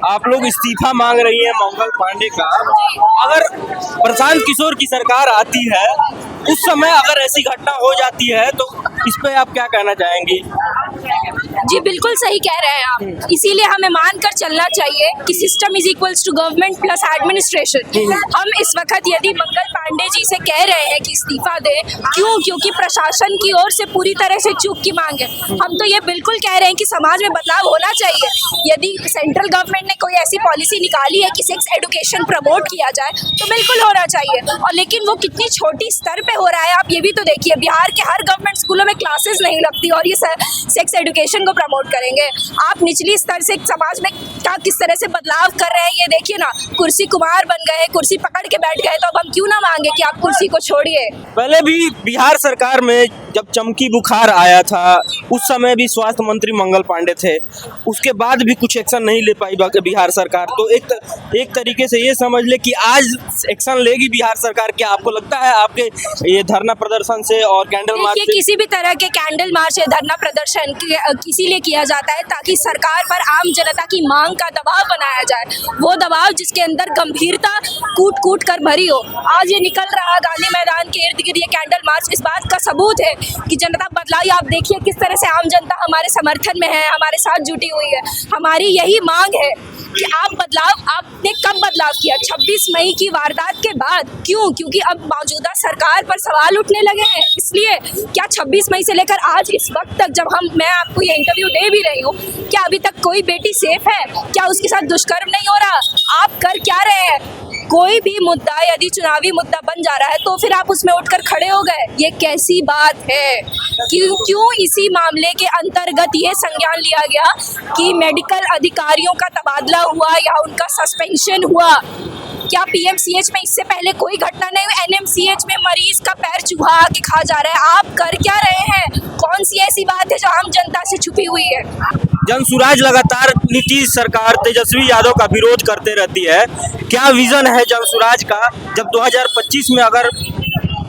आप लोग इस्तीफा मांग रही हैं मंगल पांडे का। अगर प्रशांत किशोर की सरकार आती है उस समय अगर ऐसी घटना हो जाती है तो इस पे आप क्या कहना चाहेंगी? जी बिल्कुल सही कह रहे हैं आप। इसीलिए हमें मानकर चलना चाहिए कि system is equals to government plus administration. हम इस वक्त यदि मंगल पांडे जी से कह रहे हैं कि इस्तीफा दें, क्योंकि प्रशासन की ओर से पूरी तरह से चूक की मांग है। हम तो ये बिल्कुल कह रहे हैं कि समाज में बदलाव होना चाहिए। यदि सेंट्रल गवर्नमेंट ने कोई ऐसी पॉलिसी निकाली है कि सेक्स एजुकेशन प्रमोट किया जाए तो बिल्कुल होना चाहिए, और लेकिन वो कितनी छोटी स्तर पे हो रहा है आप ये भी तो देखिए। बिहार के हर गवर्नमेंट स्कूलों में क्लासेस नहीं लगती और ये सेक्स एजुकेशन को प्रमोट करेंगे। आप निचली स्तर से समाज में क्या किस तरह से बदलाव कर रहे हैं ये देखिए ना। कुर्सी कुमार बन गए, कुर्सी पकड़ के बैठ गए, तो अब हम क्यों ना मांगे कि आप कुर्सी को छोड़िए। पहले भी बिहार सरकार में जब चमकी बुखार आया था उस समय भी स्वास्थ्य मंत्री मंगल पांडे थे, उसके बाद भी कुछ एक्शन नहीं ले पाई बिहार सरकार। तो एक तरीके से ये समझ ले कि आज एक्शन लेगी बिहार सरकार। क्या आपको लगता है आपके ये धरना प्रदर्शन से और कैंडल मार्च से? किसी भी तरह के कैंडल मार्च या धरना प्रदर्शन इसीलिए किया जाता है ताकि सरकार पर आम जनता की मांग का दबाव बनाया जाए, वो दबाव जिसके अंदर गंभीरता कूट कूट कर भरी हो। आज ये निकल रहा गांधी मैदान के इर्द गिर्द ये कैंडल मार्च इस बात का सबूत है कि जनता बदलाई। आप देखिए किस तरह से आम जनता हमारे समर्थन में है, हमारे साथ जुटी हुई है। हमारी यही मांग है कि आपने कब बदलाव किया? 26 मई की वारदात के बाद। क्यों? क्योंकि अब मौजूदा सरकार पर सवाल उठने लगे हैं। इसलिए क्या 26 मई से लेकर आज इस वक्त तक जब मैं आपको ये इंटरव्यू दे भी रही हूँ, क्या अभी तक कोई बेटी सेफ है? क्या उसके साथ दुष्कर्म नहीं हो रहा? आप कर क्या रहे हैं? कोई भी मुद्दा यदि चुनावी मुद्दा बन जा रहा है तो फिर आप उसमें उठकर खड़े हो गए, ये कैसी बात है? क्यों इसी मामले के अंतर्गत ये संज्ञान लिया गया कि मेडिकल अधिकारियों का तबादला हुआ या उनका सस्पेंशन हुआ? क्या पीएमसीएच में इससे पहले कोई घटना नहीं हुई? एनएमसीएच में मरीज का पैर चुहा के खा जा रहा है। आप कर क्या रहे हैं? कौन सी ऐसी बात है जो आम जनता से छुपी हुई है? जनसुराज लगातार नीतीश सरकार तेजस्वी यादव का विरोध करते रहती है। क्या विजन है जनसुराज का जब 2025 में अगर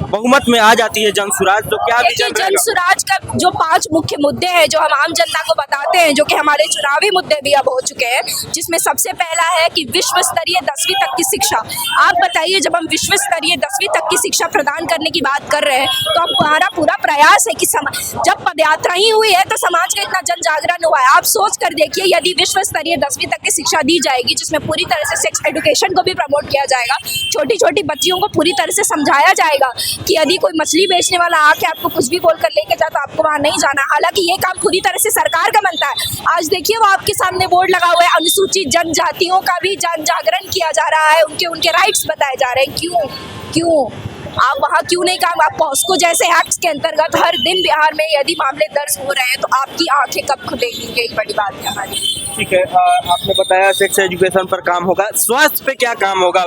बहुमत में आ जाती है जनसुराज, तो क्या विजन रहेगा? जनसुराज का जो 5 मुख्य मुद्दे हैं जो हम आम जनता को बताते हैं, जो कि हमारे चुनावी मुद्दे भी अब हो चुके हैं, जिसमें सबसे पहला है कि विश्व स्तरीय 10वीं तक की शिक्षा। आप बताइए, जब हम विश्व स्तरीय 10वीं तक की शिक्षा प्रदान करने की बात कर रहे हैं तो अब हमारा पूरा प्रयास है कि जब पदयात्रा ही हुई है तो समाज का इतना जन जागरण हुआ है। आप सोच कर देखिए, यदि विश्व स्तरीय 10वीं तक की शिक्षा दी जाएगी जिसमें पूरी तरह से सेक्स एजुकेशन को भी प्रमोट किया जाएगा, छोटी छोटी बच्चियों को पूरी तरह से समझाया जाएगा कि यदि कोई मछली बेचने वाला आके आपको कुछ भी बोलकर लेके जाए तो आपको वहाँ नहीं जाना। हालांकि ये काम पूरी तरह से सरकार का बनता है। आज देखिए वो आपके सामने बोर्ड लगा हुआ है, अनुसूचित जनजातियों का भी जन जागरण किया जा रहा है, उनके राइट्स बताए जा रहे हैं। क्यों आप वहाँ क्यों नहीं काम? आप पॉस्को जैसे एक्ट्स के अंतर्गत हर दिन बिहार में यदि मामले दर्ज हो रहे हैं तो आपकी आंखें कब खुलेंगी? यही बड़ी बात है हमारी। ठीक है, आपने बताया सेक्स एजुकेशन पर काम होगा, स्वास्थ्य पे क्या काम होगा?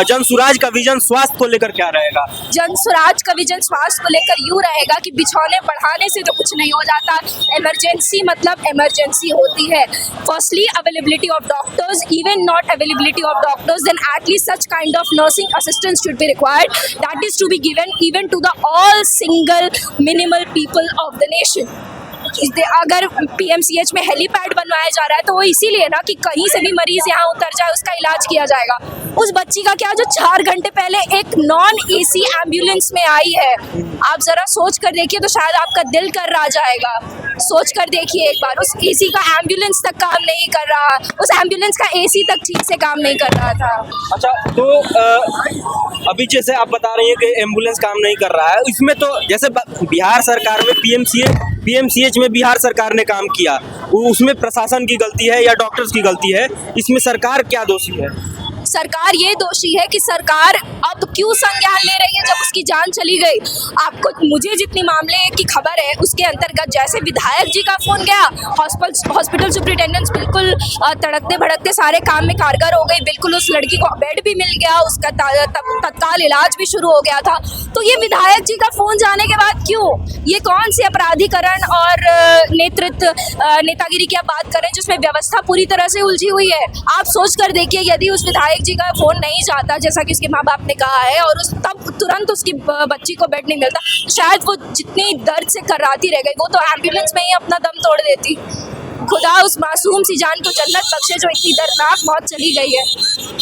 जनसुराज का विजन स्वास्थ्य को लेकर क्या रहेगा? जनसुराज का विजन स्वास्थ्य को लेकर यूँ रहेगा कि बिछौने बढ़ाने से तो कुछ नहीं हो जाता। इमरजेंसी मतलब इमरजेंसी होती है। Firstly availability of doctors, even not availability of doctors, then at least such kind of nursing assistance should be required, that is to be given even to the all single minimal people of the nation। अगर PMCH में helipad बनवाया जा रहा है तो वो इसीलिए ना कि कहीं से भी मरीज यहाँ उतर जाए, उसका इलाज किया जाएगा। उस बच्ची का क्या जो 4 घंटे पहले एक नॉन एसी एम्बुलेंस में आई है, आप जरा सोच कर देखिए तो शायद आपका दिल कर रहा जाएगा। सोच कर देखिए एक बार, उस एसी का एम्बुलेंस तक काम नहीं कर रहा, उस एम्बुलेंस का एसी तक ठीक से काम नहीं कर रहा था। अच्छा, तो अभी जैसे आप बता रही हैं कि एम्बुलेंस काम नहीं कर रहा है, इसमें तो जैसे बिहार सरकार में पीएमसीएच में बिहार सरकार ने काम किया, उसमें प्रशासन की गलती है या डॉक्टर्स की गलती है? इसमें सरकार क्या दोषी है? सरकार ये दोषी है कि सरकार अब क्यों संज्ञान ले रही है जब उसकी जान चली गई। आपको मुझे जितनी मामले की खबर है उसके अंतर्गत जैसे विधायक जी का फोन गया, हॉस्पिटल सुपरिटेंडेंट बिल्कुल तड़कते भड़कते सारे काम में कारगर हो गई, बिल्कुल उस लड़की को बेड भी मिल गया, उसका तत्काल इलाज भी शुरू हो गया था। तो ये विधायक जी का फोन जाने के बाद क्यों? ये कौन सी अपराधीकरण और नेतागिरी की आप बात करें जिसमें व्यवस्था पूरी तरह से उलझी हुई है? आप सोच कर देखिए, यदि उस विधायक जी का फोन नहीं जाता जैसा कि उसके माँ बाप ने कहा है और तब तुरंत उसकी बच्ची को बेड नहीं मिलता, शायद वो जितनी दर्द से कर्राती रह गई वो तो एम्बुलेंस में ही अपना दम तोड़ देती। खुदा उस मासूम सी जान को जन्नत बख्शे जो इतनी दर्दनाक मौत चली गई है।